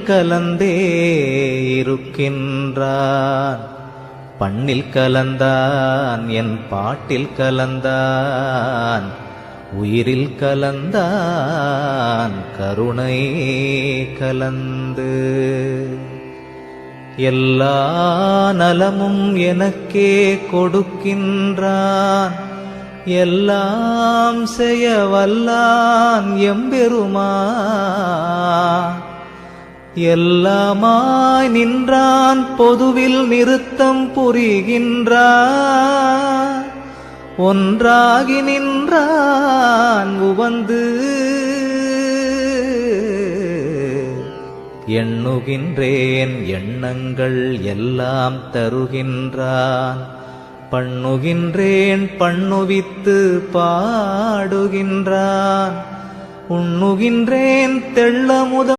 கலந்தே இருக்கின்றான். பண்ணில் கலந்தான், என் பாட்டில் கலந்தான், உயிரில் கலந்தான், கருணை கலந்து. எல்லா நலமும் எனக்கே கொடுக்கின்றான், எல்லாம் செய்ய வல்லான் எம்பெருமான். எல்லாமாய் நின்றான், பொதுவில் நிறுத்தம் புரிகின்றான், ஒன்றாகி நின்றான் உவந்து. எண்ணுகின்றேன் எண்ணங்கள் எல்லாம் தருகின்றான், பண்ணுகின்றேன் பண்ணுவித்து பாடுகின்றான், உண்ணுகின்றேன் தெள்ளமுதம்